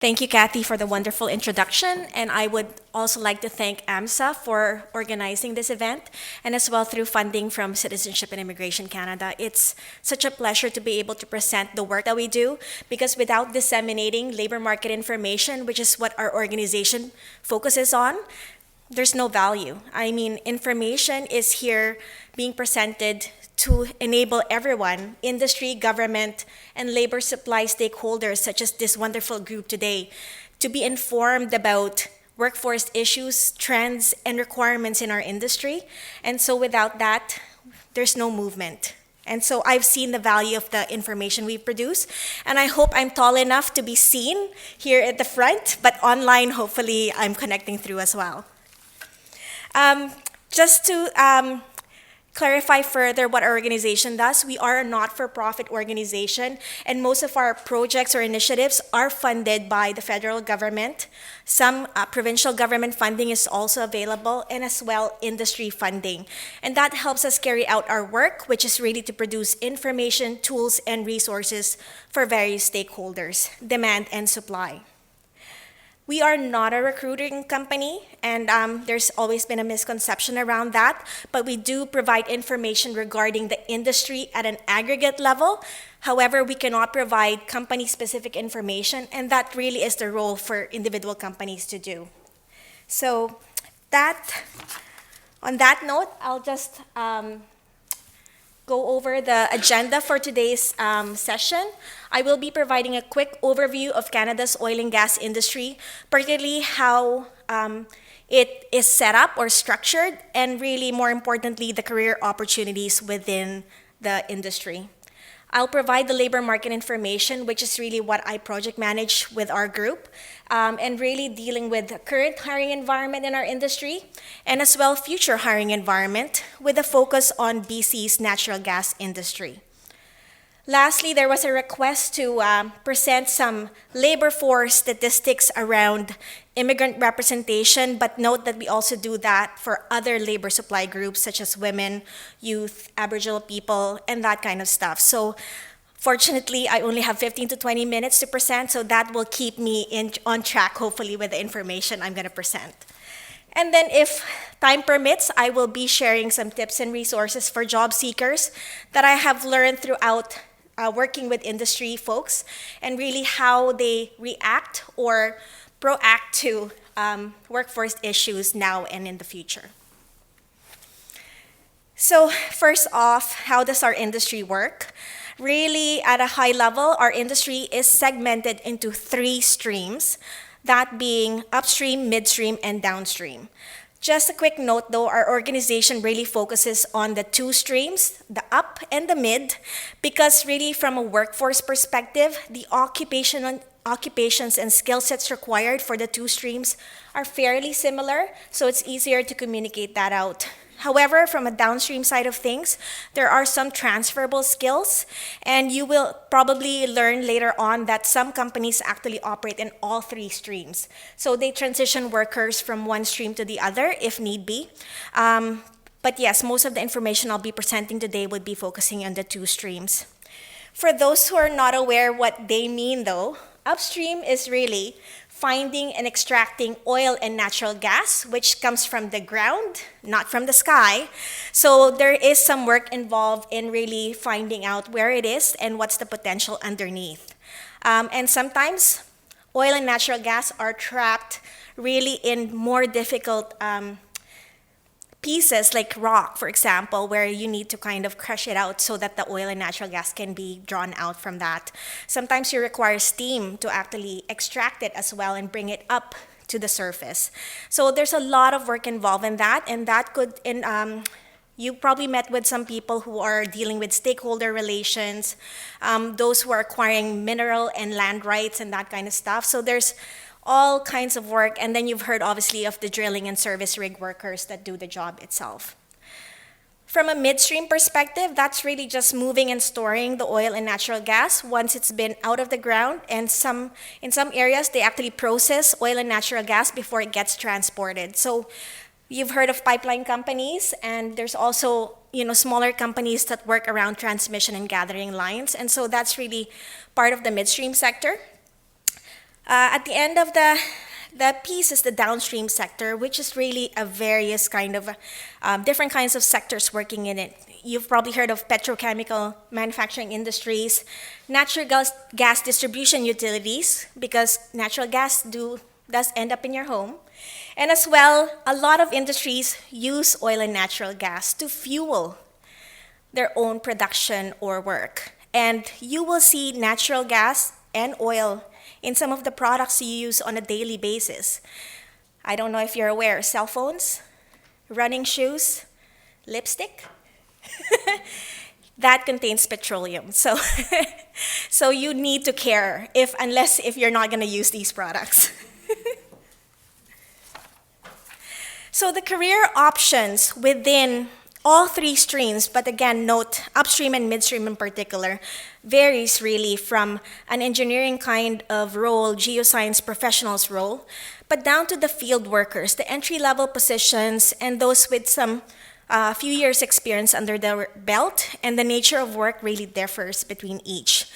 Thank you, Kathy, for the wonderful introduction. And I would also like to thank AMSA for organizing this event and as well through funding from Citizenship and Immigration Canada. It's such a pleasure to be able to present the work that we do because without disseminating labor market information, which is what our organization focuses on, there's no value. I mean, information is here being presented to enable everyone, industry, government, and labor supply stakeholders, such as this wonderful group today, to be informed about workforce issues, trends, and requirements in our industry. And so without that, there's no movement. And so I've seen the value of the information we produce, and I hope I'm tall enough to be seen here at the front, but online, hopefully, I'm connecting through as well. Just to clarify further what our organization does, we are a not-for-profit organization, and most of our projects or initiatives are funded by the federal government. Some provincial government funding is also available, and as well industry funding. And that helps us carry out our work, which is really to produce information, tools, and resources for various stakeholders, demand and supply. We are not a recruiting company, and there's always been a misconception around that, but we do provide information regarding the industry at an aggregate level. However, we cannot provide company-specific information, and that really is the role for individual companies to do. So on that note, I'll just go over the agenda for today's session. I will be providing a quick overview of Canada's oil and gas industry, particularly how it is set up or structured, and really more importantly, the career opportunities within the industry. I'll provide the labor market information, which is really what I project manage with our group, and really dealing with the current hiring environment in our industry, and as well future hiring environment with a focus on BC's natural gas industry. Lastly, there was a request to present some labor force statistics around immigrant representation, but note that we also do that for other labor supply groups such as women, youth, Aboriginal people, and that kind of stuff. So fortunately, I only have 15 to 20 minutes to present, so that will keep me on track, hopefully, with the information I'm going to present. And then if time permits, I will be sharing some tips and resources for job seekers that I have learned throughout working with industry folks, and really how they react or proact to workforce issues now and in the future. So first off, how does our industry work? Really, at a high level, our industry is segmented into 3 streams, that being upstream, midstream, and downstream. Just a quick note though, our organization really focuses on the 2 streams, the up and the mid, because really from a workforce perspective, the occupations and skill sets required for the 2 streams are fairly similar, so it's easier to communicate that out. However, from a downstream side of things, there are some transferable skills, and you will probably learn later on that some companies actually operate in all 3 streams. So they transition workers from one stream to the other if need be. But yes, most of the information I'll be presenting today would be focusing on the 2 streams. For those who are not aware what they mean though, upstream is really finding and extracting oil and natural gas, which comes from the ground, not from the sky. So there is some work involved in really finding out where it is and what's the potential underneath. And sometimes oil and natural gas are trapped really in more difficult pieces like rock, for example, where you need to kind of crush it out so that the oil and natural gas can be drawn out from that. Sometimes you require steam to actually extract it as well and bring it up to the surface. So there's a lot of work involved in that, and that could, you probably met with some people who are dealing with stakeholder relations, those who are acquiring mineral and land rights and that kind of stuff. So there's all kinds of work, and then you've heard obviously of the drilling and service rig workers that do the job itself. From a midstream perspective, that's really just moving and storing the oil and natural gas once it's been out of the ground, and in some areas they actually process oil and natural gas before it gets transported. So you've heard of pipeline companies, and there's also smaller companies that work around transmission and gathering lines, and so that's really part of the midstream sector. At the end of the piece is the downstream sector, which is really a various kind of different kinds of sectors working in it. You've probably heard of petrochemical manufacturing industries, natural gas distribution utilities, because natural gas does end up in your home. And as well, a lot of industries use oil and natural gas to fuel their own production or work. And you will see natural gas and oil in some of the products you use on a daily basis. I don't know if you're aware, cell phones, running shoes, lipstick, that contains petroleum. So, so you need to care unless you're not gonna use these products. So the career options within all three streams, but again, note upstream and midstream in particular, varies really from an engineering kind of role, geoscience professionals role, but down to the field workers, the entry-level positions, and those with some few years experience under their belt, and the nature of work really differs between each.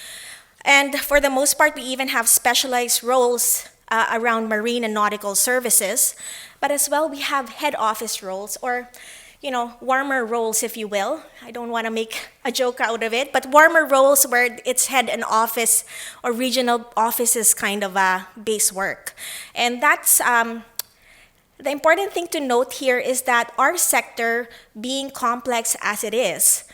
And for the most part, we even have specialized roles around marine and nautical services, but as well, we have head office roles, or warmer roles, if you will. I don't want to make a joke out of it, but warmer roles where it's head and office or regional offices kind of base work. And that's the important thing to note here is that our sector, being complex as it is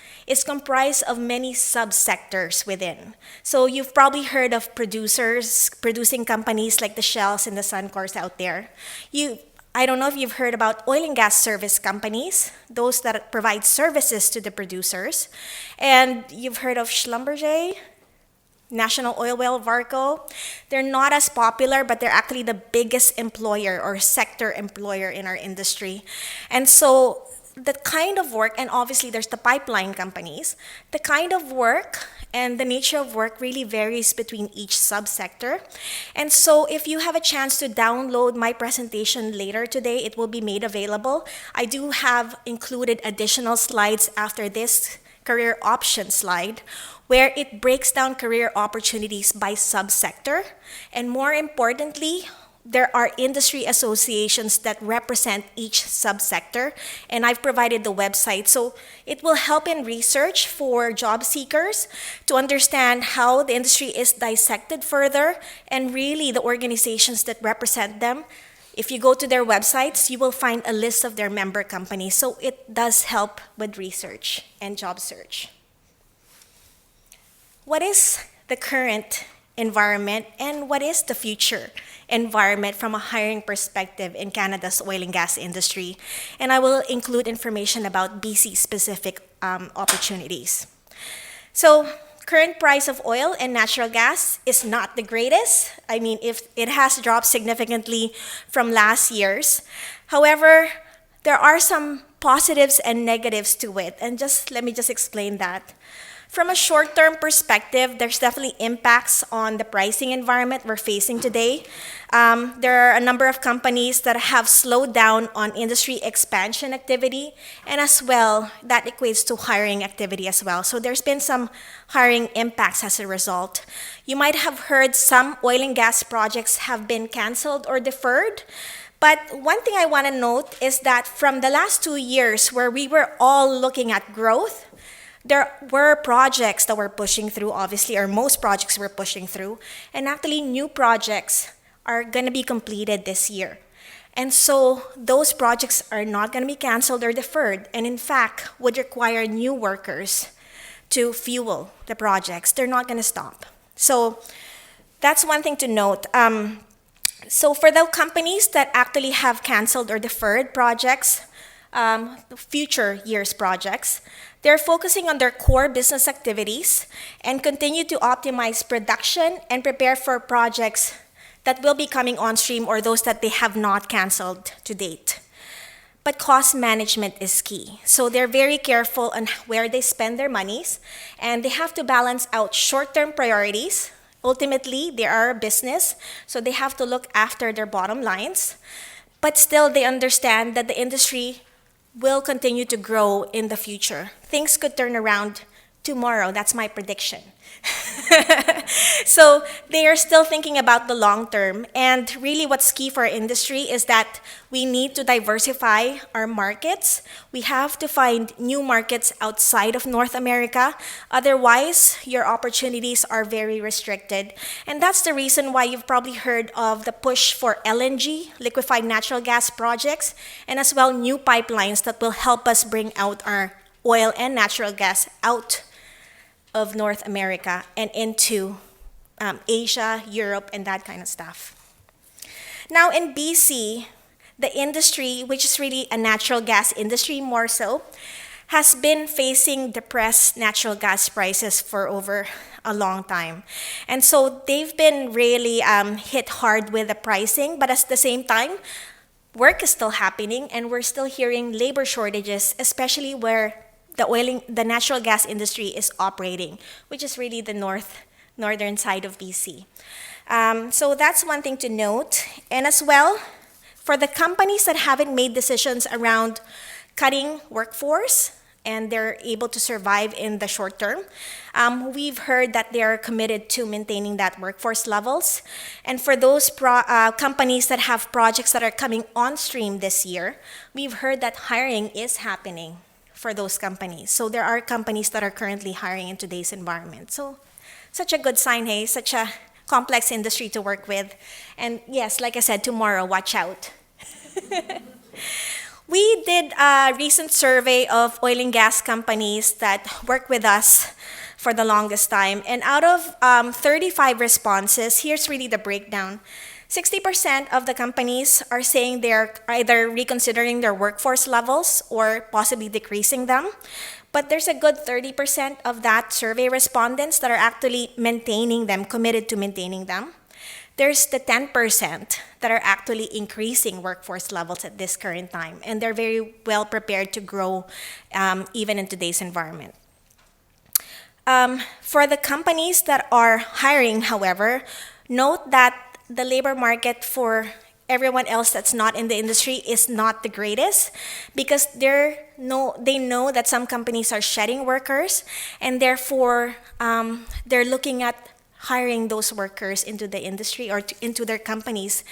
comprised of many subsectors within. So you've probably heard of producing companies like the Shells and the Suncors out there. I don't know if you've heard about oil and gas service companies, those that provide services to the producers. And you've heard of Schlumberger, National Oil Well, Varco. They're not as popular, but they're actually the biggest employer or sector employer in our industry. And so the kind of work, and obviously there's the pipeline companies, the kind of work and the nature of work really varies between each subsector. And so if you have a chance to download my presentation later today, it will be made available. I do have included additional slides after this career option slide, where it breaks down career opportunities by subsector. And more importantly, there are industry associations that represent each subsector, and I've provided the website. So it will help in research for job seekers to understand how the industry is dissected further, and really the organizations that represent them. If you go to their websites, you will find a list of their member companies. So it does help with research and job search. What is the current environment and what is the future environment from a hiring perspective in Canada's oil and gas industry? And I will include information about BC-specific opportunities. So current price of oil and natural gas is not the greatest. I mean, if it has dropped significantly from last year's. However, there are some positives and negatives to it, and let me explain that. From a short-term perspective, there's definitely impacts on the pricing environment we're facing today. There are a number of companies that have slowed down on industry expansion activity, and as well, that equates to hiring activity as well. So there's been some hiring impacts as a result. You might have heard some oil and gas projects have been canceled or deferred. But one thing I want to note is that from the last 2 years where we were all looking at growth, there were projects that were pushing through, obviously, or most projects were pushing through, and actually new projects are going to be completed this year. And so those projects are not going to be canceled or deferred, and in fact would require new workers to fuel the projects. They're not going to stop. So that's one thing to note. So for the companies that actually have canceled or deferred projects, future years projects, they're focusing on their core business activities and continue to optimize production and prepare for projects that will be coming on stream or those that they have not canceled to date. But cost management is key. So they're very careful on where they spend their monies, and they have to balance out short-term priorities. Ultimately, they are a business, so they have to look after their bottom lines. But still, they understand that the industry will continue to grow in the future. Things could turn around tomorrow. That's my prediction. So they are still thinking about the long term. And really what's key for our industry is that we need to diversify our markets. We have to find new markets outside of North America. Otherwise, your opportunities are very restricted. And that's the reason why you've probably heard of the push for LNG, liquefied natural gas projects, and as well new pipelines that will help us bring out our oil and natural gas out of North America and into Asia, Europe, and that kind of stuff. Now in BC, the industry, which is really a natural gas industry more so, has been facing depressed natural gas prices for over a long time. And so they've been really hit hard with the pricing, but at the same time, work is still happening and we're still hearing labor shortages, especially where the natural gas industry is operating, which is really the northern side of BC. So that's one thing to note. And as well, for the companies that haven't made decisions around cutting workforce and they're able to survive in the short term, we've heard that they're committed to maintaining that workforce levels. And for those companies that have projects that are coming on stream this year, we've heard that hiring is happening for those companies. So there are companies that are currently hiring in today's environment. So such a good sign, hey, such a complex industry to work with. And yes, like I said, tomorrow, watch out. We did a recent survey of oil and gas companies that work with us for the longest time. And out of 35 responses, here's really the breakdown. 60% of the companies are saying they're either reconsidering their workforce levels or possibly decreasing them. But there's a good 30% of that survey respondents that are actually maintaining them, committed to maintaining them. There's the 10% that are actually increasing workforce levels at this current time, and they're very well prepared to grow even in today's environment. For the companies that are hiring, however, note that the labor market for everyone else that's not in the industry is not the greatest because they know that some companies are shedding workers and therefore they're looking at hiring those workers into the industry or into their companies.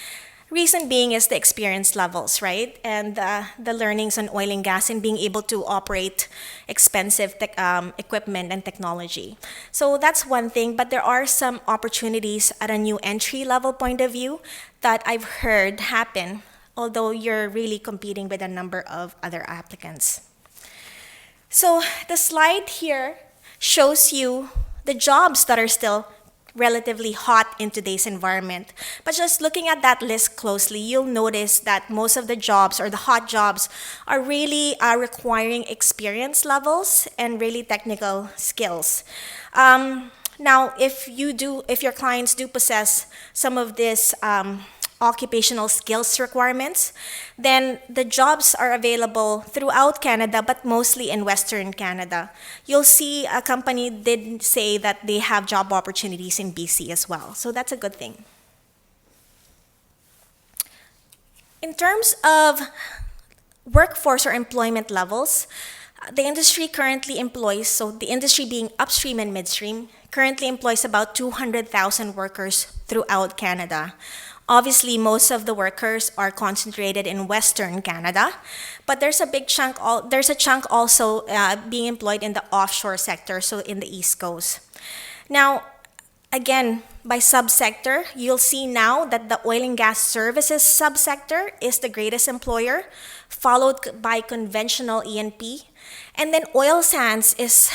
Reason being is the experience levels, right? And the learnings on oil and gas and being able to operate expensive equipment and technology. So that's one thing, but there are some opportunities at a new entry level point of view that I've heard happen, although you're really competing with a number of other applicants. So the slide here shows you the jobs that are still relatively hot in today's environment. But just looking at that list closely, you'll notice that most of the jobs or the hot jobs are really requiring experience levels and really technical skills. Now, if your clients do possess some of this occupational skills requirements, then the jobs are available throughout Canada, but mostly in Western Canada. You'll see a company did say that they have job opportunities in BC as well, so that's a good thing. In terms of workforce or employment levels, the industry currently employs, so the industry being upstream and midstream, currently employs about 200,000 workers throughout Canada. Obviously, most of the workers are concentrated in Western Canada, but there's a chunk also being employed in the offshore sector, so in the East Coast. Now, again, by subsector, you'll see now that the oil and gas services subsector is the greatest employer, followed by conventional E&P, and then oil sands is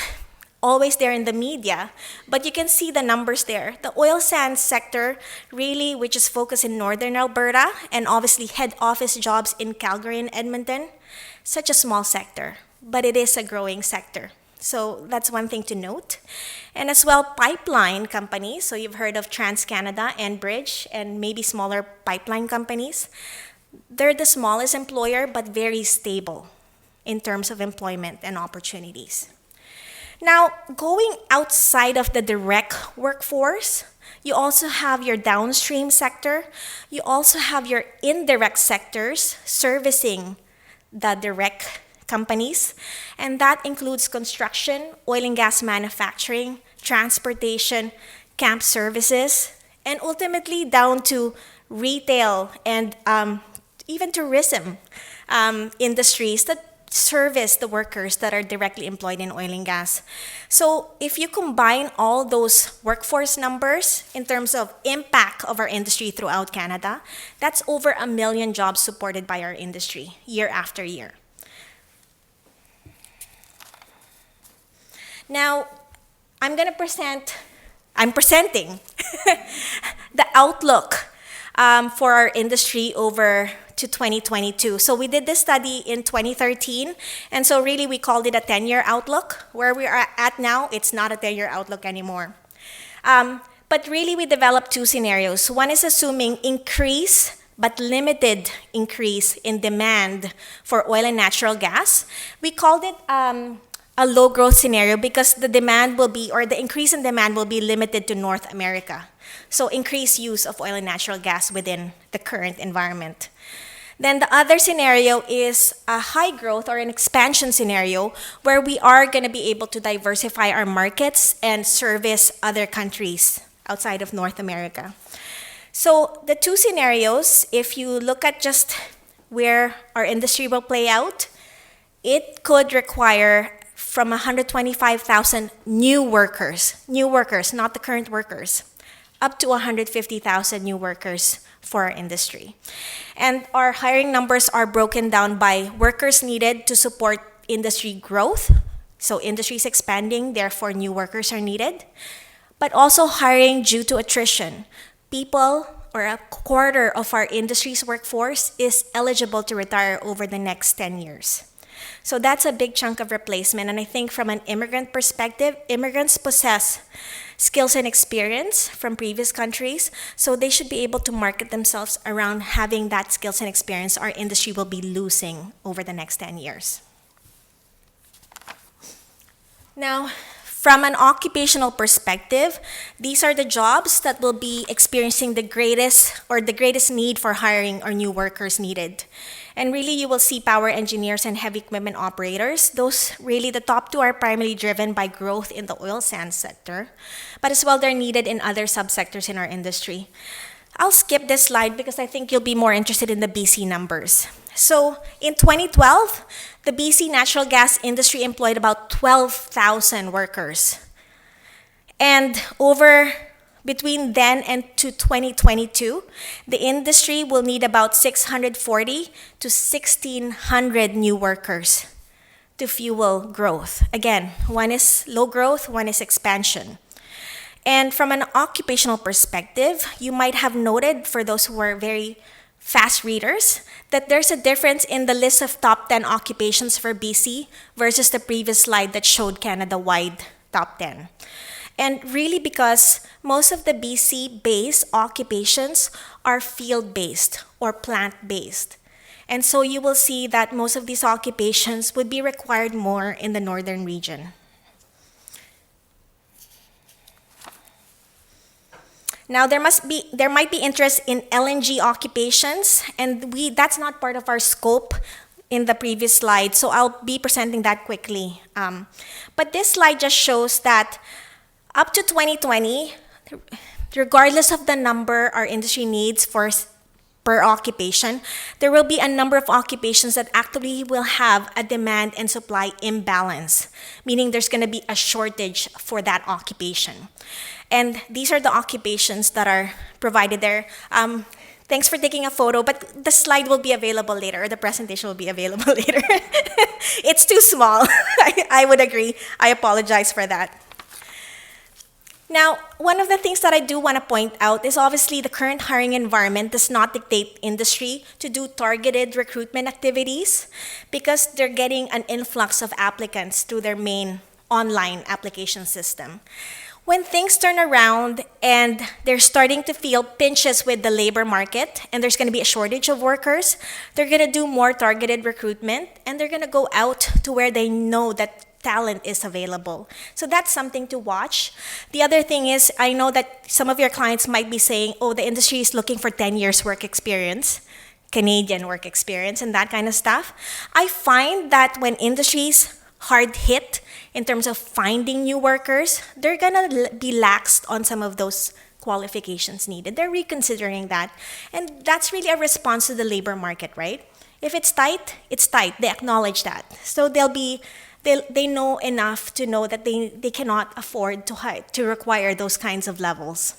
always there in the media, but you can see the numbers there. The oil sands sector really, which is focused in northern Alberta, and obviously head office jobs in Calgary and Edmonton, such a small sector, but it is a growing sector. So that's one thing to note. And as well, pipeline companies, so you've heard of TransCanada and Bridge, and maybe smaller pipeline companies. They're the smallest employer, but very stable in terms of employment and opportunities. Now, going outside of the direct workforce, you also have your downstream sector. You also have your indirect sectors servicing the direct companies, and that includes construction, oil and gas manufacturing, transportation, camp services, and ultimately down to retail and even tourism industries that service the workers that are directly employed in oil and gas. So if you combine all those workforce numbers in terms of impact of our industry throughout Canada, that's over 1 million jobs supported by our industry year after year. Now, I'm presenting the outlook for our industry over to 2022. So we did this study in 2013, and so really we called it a 10-year outlook. Where we are at now, it's not a 10-year outlook anymore. But really we developed two scenarios. One is assuming increase, but limited increase in demand for oil and natural gas. We called it a low growth scenario because the demand will be, or the increase in demand will be limited to North America. So increased use of oil and natural gas within the current environment. Then the other scenario is a high growth or an expansion scenario where we are going to be able to diversify our markets and service other countries outside of North America. So the two scenarios, if you look at just where our industry will play out, it could require from 125,000 new workers, not the current workers, up to 150,000 new workers for our industry. And our hiring numbers are broken down by workers needed to support industry growth. So industry is expanding, therefore new workers are needed. But also hiring due to attrition. People, or a quarter of our industry's workforce, is eligible to retire over the next 10 years. So that's a big chunk of replacement. And I think from an immigrant perspective, immigrants possess skills and experience from previous countries, so they should be able to market themselves around having that skills and experience our industry will be losing over the next 10 years. Now, from an occupational perspective, these are the jobs that will be experiencing the greatest need for hiring or new workers needed. And really, you will see power engineers and heavy equipment operators. Those really, the top two are primarily driven by growth in the oil sands sector, but as well they're needed in other subsectors in our industry. I'll skip this slide because I think you'll be more interested in the BC numbers. So in 2012, the BC natural gas industry employed about 12,000 workers. And between then and to 2022, the industry will need about 640 to 1,600 new workers to fuel growth. Again, one is low growth, one is expansion. And from an occupational perspective, you might have noted, for those who are very fast readers, that there's a difference in the list of top 10 occupations for BC versus the previous slide that showed Canada-wide top 10. And really because most of the BC-based occupations are field-based or plant-based. And so you will see that most of these occupations would be required more in the northern region. Now, there might be interest in LNG occupations, and that's not part of our scope in the previous slide, so I'll be presenting that quickly. But this slide just shows that up to 2020, regardless of the number our industry needs per occupation, there will be a number of occupations that actually will have a demand and supply imbalance, meaning there's going to be a shortage for that occupation. And these are the occupations that are provided there. Thanks for taking a photo, but the slide will be available later, or the presentation will be available later. It's too small, I would agree. I apologize for that. Now, one of the things that I do want to point out is obviously the current hiring environment does not dictate industry to do targeted recruitment activities because they're getting an influx of applicants through their main online application system. When things turn around and they're starting to feel pinches with the labor market and there's going to be a shortage of workers, they're going to do more targeted recruitment and they're going to go out to where they know that talent is available. So that's something to watch. The other thing is, I know that some of your clients might be saying, oh, the industry is looking for 10 years work experience. Canadian work experience and that kind of stuff. I find that when industries hard hit in terms of finding new workers, they're gonna be laxed on some of those qualifications needed. They're reconsidering that. And that's really a response to the labor market, right? If it's tight, it's tight. They acknowledge that. So they know enough to know that they cannot afford to require those kinds of levels.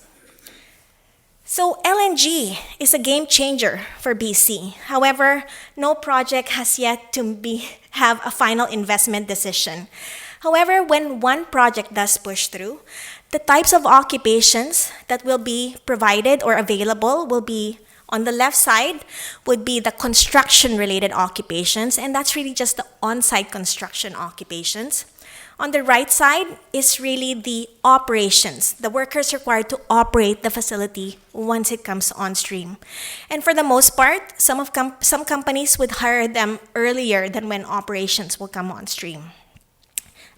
So LNG is a game changer for BC. However, no project has yet to have a final investment decision. However, when one project does push through, the types of occupations that will be provided or available will be on the left side would be the construction-related occupations, and that's really just the on-site construction occupations. On the right side is really the operations, the workers required to operate the facility once it comes on stream. And for the most part, some companies would hire them earlier than when operations will come on stream.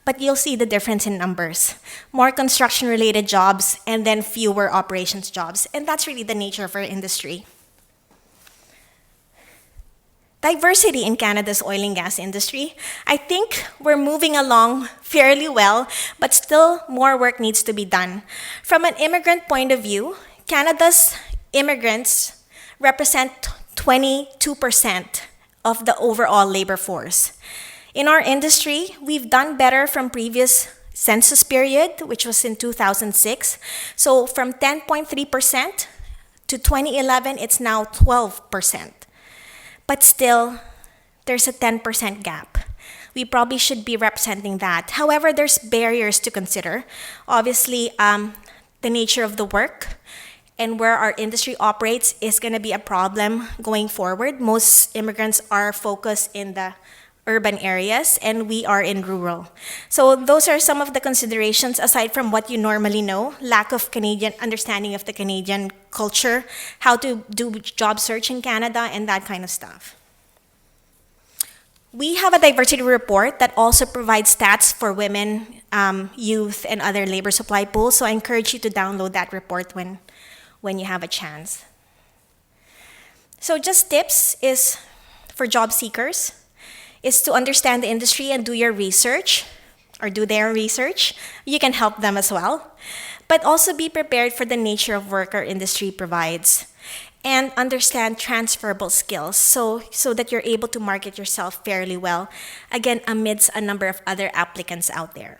But you'll see the difference in numbers. More construction-related jobs and then fewer operations jobs. And that's really the nature of our industry. Diversity in Canada's oil and gas industry. I think we're moving along fairly well, but still more work needs to be done. From an immigrant point of view, Canada's immigrants represent 22% of the overall labor force. In our industry, we've done better from previous census period, which was in 2006. So from 10.3% to 2011, it's now 12%. But still, there's a 10% gap. We probably should be representing that. However, there's barriers to consider. Obviously, the nature of the work and where our industry operates is going to be a problem going forward. Most immigrants are focused in the urban areas, and we are in rural. So those are some of the considerations aside from what you normally know, lack of Canadian understanding of the Canadian culture, how to do job search in Canada, and that kind of stuff. We have a diversity report that also provides stats for women, youth, and other labor supply pools, so I encourage you to download that report when you have a chance. So just tips is for job seekers, is to understand the industry and do your research, or do their research. You can help them as well. But also be prepared for the nature of work our industry provides. And understand transferable skills so that you're able to market yourself fairly well, again, amidst a number of other applicants out there.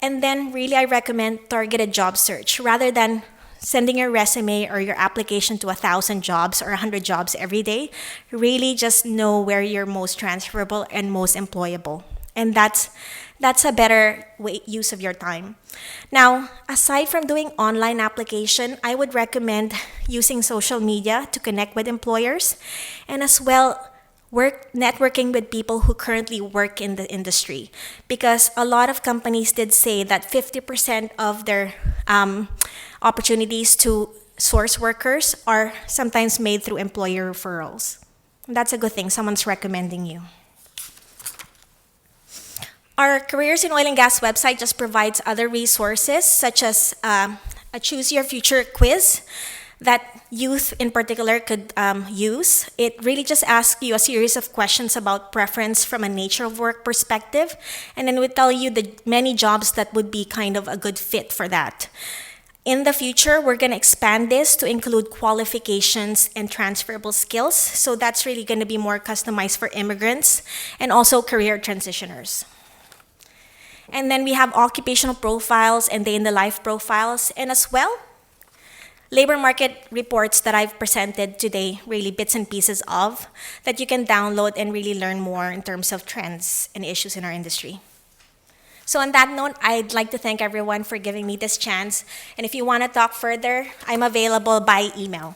And then really I recommend targeted job search rather than sending your resume or your application to 1,000 jobs or 100 jobs every day. Really just know where you're most transferable and most employable. And that's a better use of your time. Now, aside from doing online application, I would recommend using social media to connect with employers, and as well networking with people who currently work in the industry. Because a lot of companies did say that 50% of their opportunities to source workers are sometimes made through employer referrals. That's a good thing, someone's recommending you. Our Careers in Oil and Gas website just provides other resources, such as a Choose Your Future quiz that youth in particular could use. It really just asks you a series of questions about preference from a nature of work perspective, and then we tell you the many jobs that would be kind of a good fit for that. In the future, we're going to expand this to include qualifications and transferable skills, so that's really going to be more customized for immigrants and also career transitioners. And then we have occupational profiles and day-in-the-life profiles, and as well, labor market reports that I've presented today, really bits and pieces of, that you can download and really learn more in terms of trends and issues in our industry. So on that note, I'd like to thank everyone for giving me this chance. And if you want to talk further, I'm available by email.